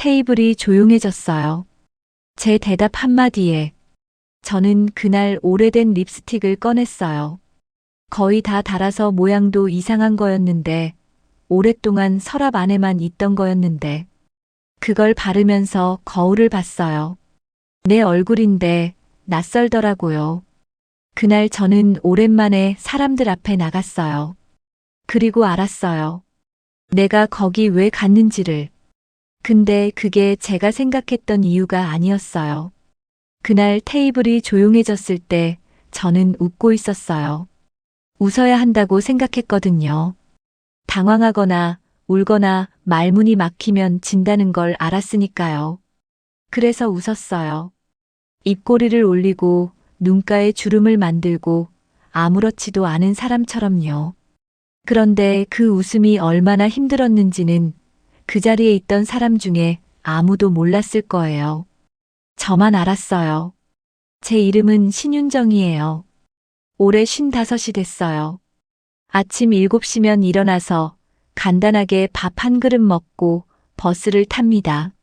테이블이 조용해졌어요. 제 대답 한마디에 저는 그날 오래된 립스틱을 꺼냈어요. 거의 다 닳아서 모양도 이상한 거였는데 오랫동안 서랍 안에만 있던 거였는데 그걸 바르면서 거울을 봤어요. 내 얼굴인데 낯설더라고요. 그날 저는 오랜만에 사람들 앞에 나갔어요. 그리고 알았어요. 내가 거기 왜 갔는지를. 근데 그게 제가 생각했던 이유가 아니었어요. 그날 테이블이 조용해졌을 때 저는 웃고 있었어요. 웃어야 한다고 생각했거든요. 당황하거나 울거나 말문이 막히면 진다는 걸 알았으니까요. 그래서 웃었어요. 입꼬리를 올리고 눈가에 주름을 만들고 아무렇지도 않은 사람처럼요. 그런데 그 웃음이 얼마나 힘들었는지는 그 자리에 있던 사람 중에 아무도 몰랐을 거예요. 저만 알았어요. 제 이름은 신윤정이에요. 올해 55이 됐어요. 아침 7시면 일어나서 간단하게 밥 한 그릇 먹고 버스를 탑니다.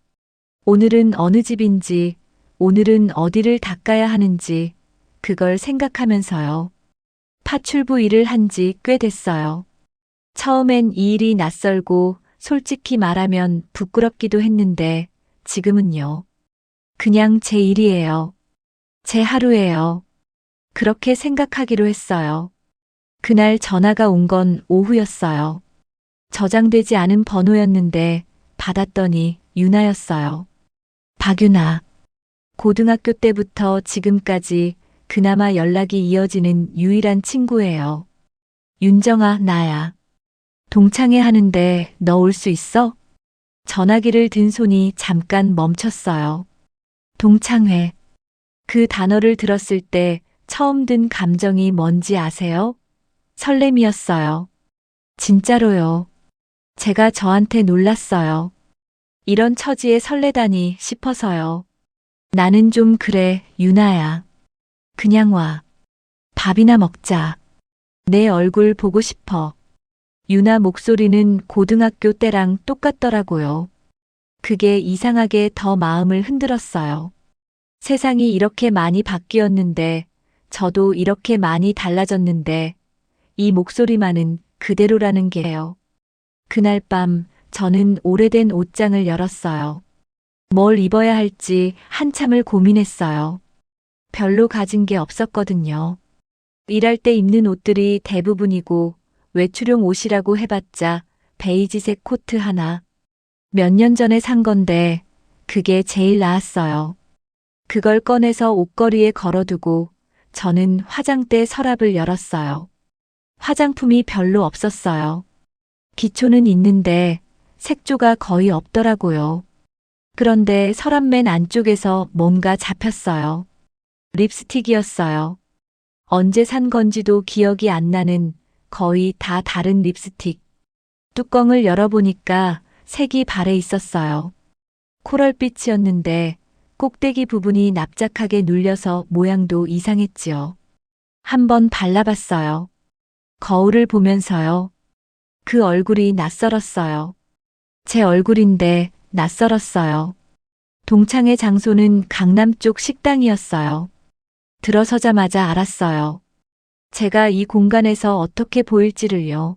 오늘은 어느 집인지, 오늘은 어디를 닦아야 하는지, 그걸 생각하면서요. 파출부 일을 한 지 꽤 됐어요. 처음엔 이 일이 낯설고 솔직히 말하면 부끄럽기도 했는데 지금은요. 그냥 제 일이에요. 제 하루예요. 그렇게 생각하기로 했어요. 그날 전화가 온 건 오후였어요. 저장되지 않은 번호였는데 받았더니 유나였어요. 박유나. 고등학교 때부터 지금까지 그나마 연락이 이어지는 유일한 친구예요. 윤정아, 나야. 동창회 하는데 너 올 수 있어? 전화기를 든 손이 잠깐 멈췄어요. 동창회. 그 단어를 들었을 때 처음 든 감정이 뭔지 아세요? 설렘이었어요. 진짜로요. 제가 저한테 놀랐어요. 이런 처지에 설레다니 싶어서요. 나는 좀 그래, 유나야. 그냥 와. 밥이나 먹자. 내 얼굴 보고 싶어. 유나 목소리는 고등학교 때랑 똑같더라고요. 그게 이상하게 더 마음을 흔들었어요. 세상이 이렇게 많이 바뀌었는데, 저도 이렇게 많이 달라졌는데, 이 목소리만은 그대로라는 게요. 그날 밤 저는 오래된 옷장을 열었어요. 뭘 입어야 할지 한참을 고민했어요. 별로 가진 게 없었거든요. 일할 때 입는 옷들이 대부분이고 외출용 옷이라고 해봤자 베이지색 코트 하나. 몇 년 전에 산 건데 그게 제일 나았어요. 그걸 꺼내서 옷걸이에 걸어두고 저는 화장대 서랍을 열었어요. 화장품이 별로 없었어요. 기초는 있는데 색조가 거의 없더라고요. 그런데 서랍 맨 안쪽에서 뭔가 잡혔어요. 립스틱이었어요. 언제 산 건지도 기억이 안 나는 거의 다 다른 립스틱. 뚜껑을 열어보니까 색이 발에 있었어요. 코랄빛이었는데 꼭대기 부분이 납작하게 눌려서 모양도 이상했지요. 한번 발라봤어요. 거울을 보면서요. 그 얼굴이 낯설었어요. 제 얼굴인데 낯설었어요. 동창회 장소는 강남 쪽 식당이었어요. 들어서자마자 알았어요. 제가 이 공간에서 어떻게 보일지를요.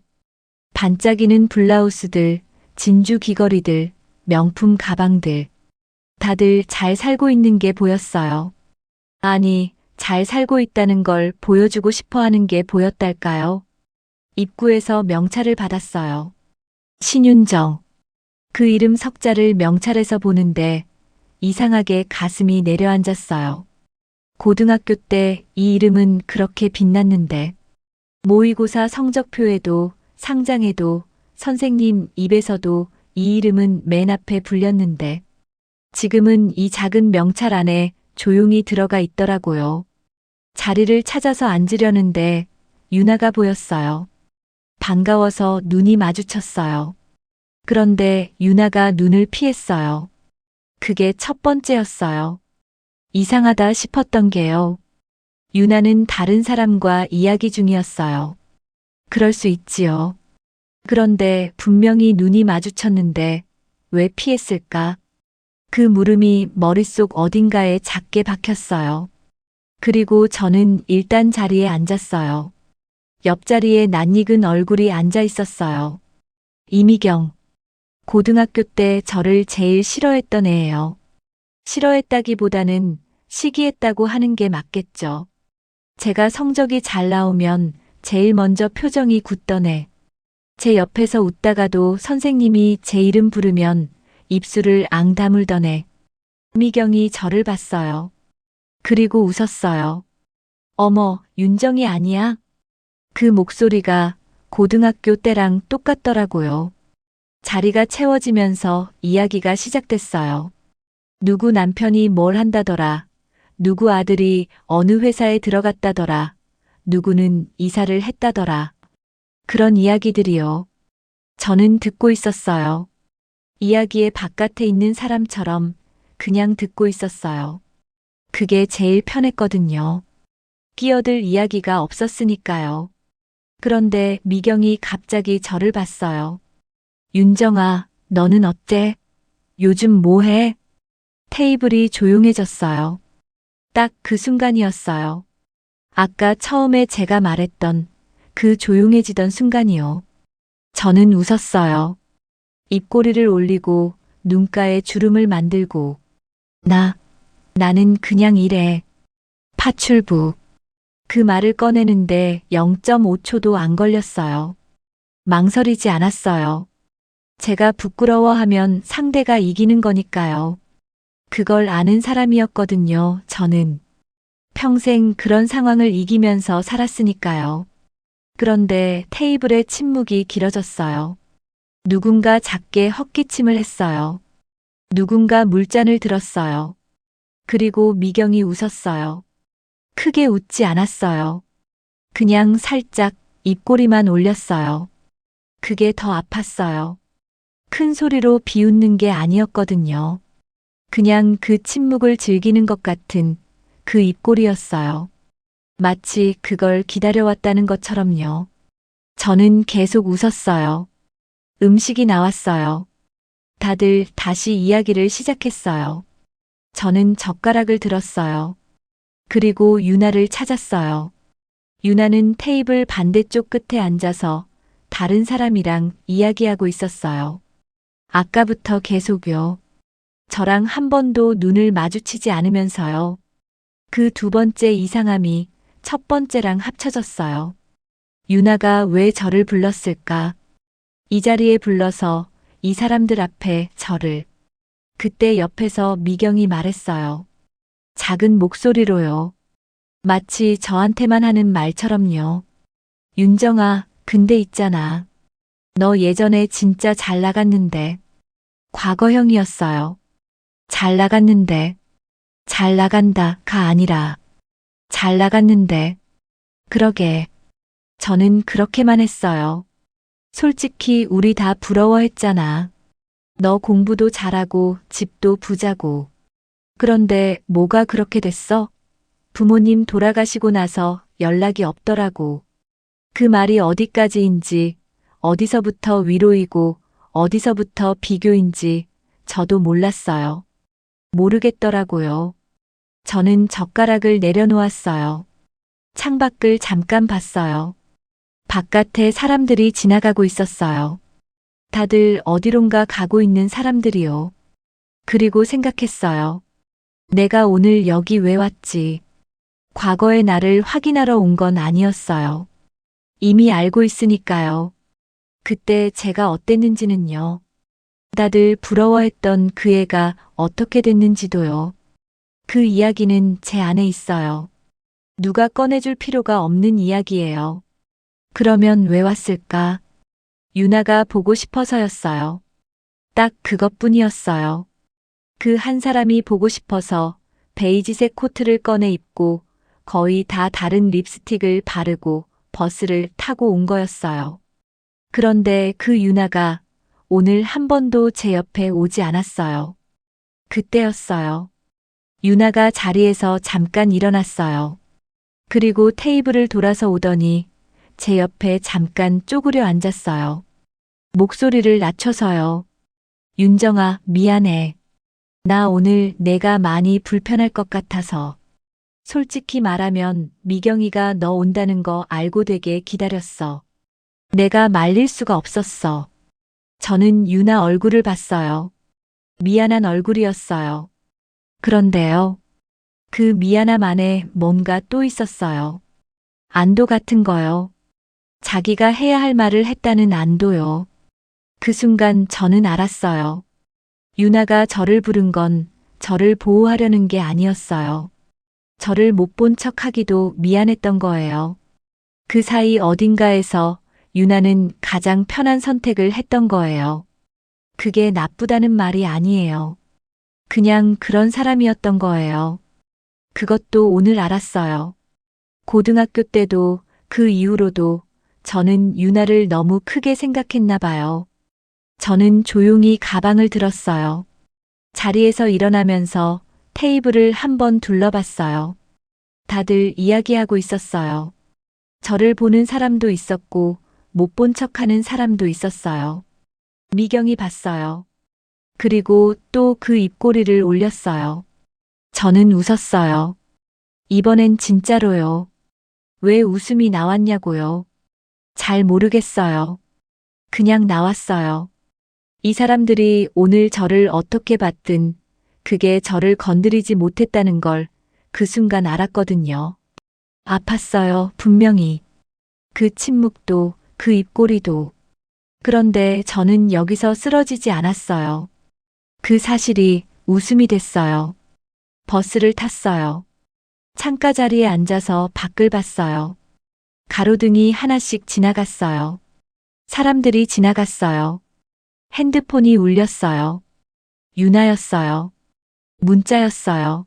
반짝이는 블라우스들, 진주 귀걸이들, 명품 가방들. 다들 잘 살고 있는 게 보였어요. 아니, 잘 살고 있다는 걸 보여주고 싶어 하는 게 보였달까요? 입구에서 명찰을 받았어요. 신윤정. 그 이름 석자를 명찰에서 보는데 이상하게 가슴이 내려앉았어요. 고등학교 때 이 이름은 그렇게 빛났는데 모의고사 성적표에도 상장에도 선생님 입에서도 이 이름은 맨 앞에 불렸는데 지금은 이 작은 명찰 안에 조용히 들어가 있더라고요. 자리를 찾아서 앉으려는데 유나가 보였어요. 반가워서 눈이 마주쳤어요. 그런데 유나가 눈을 피했어요. 그게 첫 번째였어요. 이상하다 싶었던 게요. 유나는 다른 사람과 이야기 중이었어요. 그럴 수 있지요. 그런데 분명히 눈이 마주쳤는데 왜 피했을까? 그 물음이 머릿속 어딘가에 작게 박혔어요. 그리고 저는 일단 자리에 앉았어요. 옆자리에 낯익은 얼굴이 앉아 있었어요. 이미경. 고등학교 때 저를 제일 싫어했던 애예요. 싫어했다기보다는 시기했다고 하는 게 맞겠죠. 제가 성적이 잘 나오면 제일 먼저 표정이 굳던 애. 제 옆에서 웃다가도 선생님이 제 이름 부르면 입술을 앙 다물던 애. 이미경이 저를 봤어요. 그리고 웃었어요. 어머, 윤정이 아니야? 그 목소리가 고등학교 때랑 똑같더라고요. 자리가 채워지면서 이야기가 시작됐어요. 누구 남편이 뭘 한다더라. 누구 아들이 어느 회사에 들어갔다더라. 누구는 이사를 했다더라. 그런 이야기들이요. 저는 듣고 있었어요. 이야기의 바깥에 있는 사람처럼 그냥 듣고 있었어요. 그게 제일 편했거든요. 끼어들 이야기가 없었으니까요. 그런데 미경이 갑자기 저를 봤어요. 윤정아, 너는 어때? 요즘 뭐 해? 테이블이 조용해졌어요. 딱 그 순간이었어요. 아까 처음에 제가 말했던 그 조용해지던 순간이요. 저는 웃었어요. 입꼬리를 올리고 눈가에 주름을 만들고 나는 그냥 이래. 파출부. 그 말을 꺼내는데 0.5초도 안 걸렸어요. 망설이지 않았어요. 제가 부끄러워하면 상대가 이기는 거니까요. 그걸 아는 사람이었거든요, 저는. 평생 그런 상황을 이기면서 살았으니까요. 그런데 테이블의 침묵이 길어졌어요. 누군가 작게 헛기침을 했어요. 누군가 물잔을 들었어요. 그리고 미경이 웃었어요. 크게 웃지 않았어요. 그냥 살짝 입꼬리만 올렸어요. 그게 더 아팠어요. 큰 소리로 비웃는 게 아니었거든요. 그냥 그 침묵을 즐기는 것 같은 그 입꼬리였어요. 마치 그걸 기다려왔다는 것처럼요. 저는 계속 웃었어요. 음식이 나왔어요. 다들 다시 이야기를 시작했어요. 저는 젓가락을 들었어요. 그리고 유나를 찾았어요. 유나는 테이블 반대쪽 끝에 앉아서 다른 사람이랑 이야기하고 있었어요. 아까부터 계속요. 저랑 한 번도 눈을 마주치지 않으면서요. 그 두 번째 이상함이 첫 번째랑 합쳐졌어요. 유나가 왜 저를 불렀을까? 이 자리에 불러서 이 사람들 앞에 저를. 그때 옆에서 미경이 말했어요. 작은 목소리로요. 마치 저한테만 하는 말처럼요. 윤정아, 근데 있잖아. 너 예전에 진짜 잘 나갔는데. 과거형이었어요. 잘 나갔는데. 잘 나간다가 아니라. 잘 나갔는데. 그러게. 저는 그렇게만 했어요. 솔직히 우리 다 부러워했잖아. 너 공부도 잘하고 집도 부자고. 그런데 뭐가 그렇게 됐어? 부모님 돌아가시고 나서 연락이 없더라고. 그 말이 어디까지인지, 어디서부터 위로이고, 어디서부터 비교인지 저도 몰랐어요. 모르겠더라고요. 저는 젓가락을 내려놓았어요. 창밖을 잠깐 봤어요. 바깥에 사람들이 지나가고 있었어요. 다들 어디론가 가고 있는 사람들이요. 그리고 생각했어요. 내가 오늘 여기 왜 왔지? 과거의 나를 확인하러 온 건 아니었어요. 이미 알고 있으니까요. 그때 제가 어땠는지는요. 다들 부러워했던 그 애가 어떻게 됐는지도요. 그 이야기는 제 안에 있어요. 누가 꺼내줄 필요가 없는 이야기예요. 그러면 왜 왔을까? 유나가 보고 싶어서였어요. 딱 그것뿐이었어요. 그 한 사람이 보고 싶어서 베이지색 코트를 꺼내 입고 거의 다 다른 립스틱을 바르고 버스를 타고 온 거였어요. 그런데 그 유나가 오늘 한 번도 제 옆에 오지 않았어요. 그때였어요. 유나가 자리에서 잠깐 일어났어요. 그리고 테이블을 돌아서 오더니 제 옆에 잠깐 쪼그려 앉았어요. 목소리를 낮춰서요. 윤정아, 미안해. 나 오늘 내가 많이 불편할 것 같아서. 솔직히 말하면 미경이가 너 온다는 거 알고 되게 기다렸어. 내가 말릴 수가 없었어. 저는 유나 얼굴을 봤어요. 미안한 얼굴이었어요. 그런데요. 그 미안함 안에 뭔가 또 있었어요. 안도 같은 거요. 자기가 해야 할 말을 했다는 안도요. 그 순간 저는 알았어요. 유나가 저를 부른 건 저를 보호하려는 게 아니었어요. 저를 못 본 척 하기도 미안했던 거예요. 그 사이 어딘가에서 유나는 가장 편한 선택을 했던 거예요. 그게 나쁘다는 말이 아니에요. 그냥 그런 사람이었던 거예요. 그것도 오늘 알았어요. 고등학교 때도 그 이후로도 저는 유나를 너무 크게 생각했나 봐요. 저는 조용히 가방을 들었어요. 자리에서 일어나면서 테이블을 한번 둘러봤어요. 다들 이야기하고 있었어요. 저를 보는 사람도 있었고 못 본 척하는 사람도 있었어요. 미경이 봤어요. 그리고 또 그 입꼬리를 올렸어요. 저는 웃었어요. 이번엔 진짜로요. 왜 웃음이 나왔냐고요. 잘 모르겠어요. 그냥 나왔어요. 이 사람들이 오늘 저를 어떻게 봤든 그게 저를 건드리지 못했다는 걸 그 순간 알았거든요. 아팠어요, 분명히. 그 침묵도, 그 입꼬리도. 그런데 저는 여기서 쓰러지지 않았어요. 그 사실이 웃음이 됐어요. 버스를 탔어요. 창가 자리에 앉아서 밖을 봤어요. 가로등이 하나씩 지나갔어요. 사람들이 지나갔어요. 핸드폰이 울렸어요. 유나였어요. 문자였어요.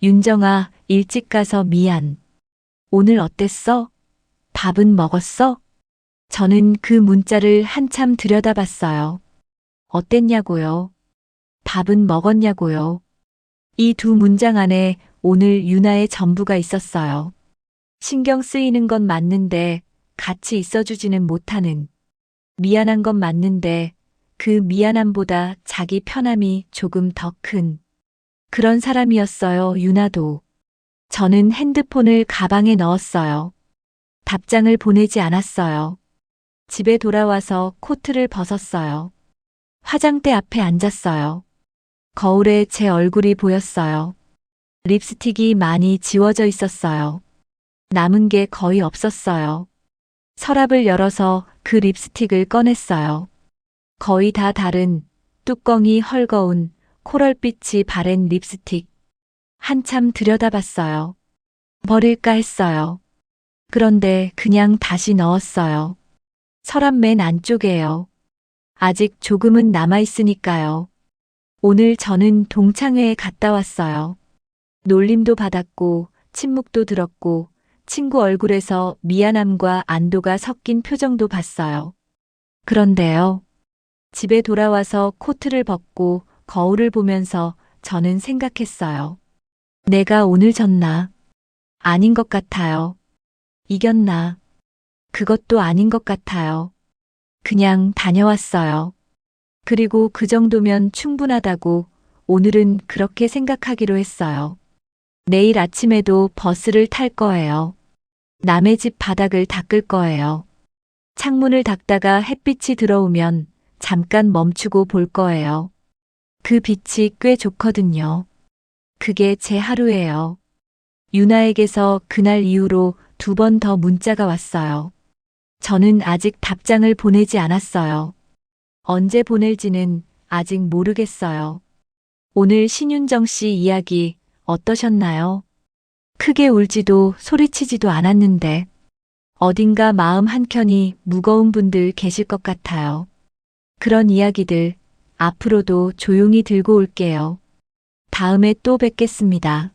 윤정아, 일찍 가서 미안. 오늘 어땠어? 밥은 먹었어? 저는 그 문자를 한참 들여다봤어요. 어땠냐고요? 밥은 먹었냐고요? 이 두 문장 안에 오늘 유나의 전부가 있었어요. 신경 쓰이는 건 맞는데 같이 있어주지는 못하는. 미안한 건 맞는데 그 미안함보다 자기 편함이 조금 더 큰. 그런 사람이었어요, 유나도. 저는 핸드폰을 가방에 넣었어요. 답장을 보내지 않았어요. 집에 돌아와서 코트를 벗었어요. 화장대 앞에 앉았어요. 거울에 제 얼굴이 보였어요. 립스틱이 많이 지워져 있었어요. 남은 게 거의 없었어요. 서랍을 열어서 그 립스틱을 꺼냈어요. 거의 다 다른 뚜껑이 헐거운 코랄빛이 바랜 립스틱. 한참 들여다봤어요. 버릴까 했어요. 그런데 그냥 다시 넣었어요. 서랍 맨 안쪽에요. 아직 조금은 남아있으니까요. 오늘 저는 동창회에 갔다 왔어요. 놀림도 받았고, 침묵도 들었고, 친구 얼굴에서 미안함과 안도가 섞인 표정도 봤어요. 그런데요. 집에 돌아와서 코트를 벗고 거울을 보면서 저는 생각했어요. 내가 오늘 졌나? 아닌 것 같아요. 이겼나? 그것도 아닌 것 같아요. 그냥 다녀왔어요. 그리고 그 정도면 충분하다고 오늘은 그렇게 생각하기로 했어요. 내일 아침에도 버스를 탈 거예요. 남의 집 바닥을 닦을 거예요. 창문을 닫다가 햇빛이 들어오면 잠깐 멈추고 볼 거예요. 그 빛이 꽤 좋거든요. 그게 제 하루예요. 유나에게서 그날 이후로 2번 더 문자가 왔어요. 저는 아직 답장을 보내지 않았어요. 언제 보낼지는 아직 모르겠어요. 오늘 신윤정 씨 이야기 어떠셨나요? 크게 울지도 소리치지도 않았는데 어딘가 마음 한켠이 무거운 분들 계실 것 같아요. 그런 이야기들 앞으로도 조용히 들고 올게요. 다음에 또 뵙겠습니다.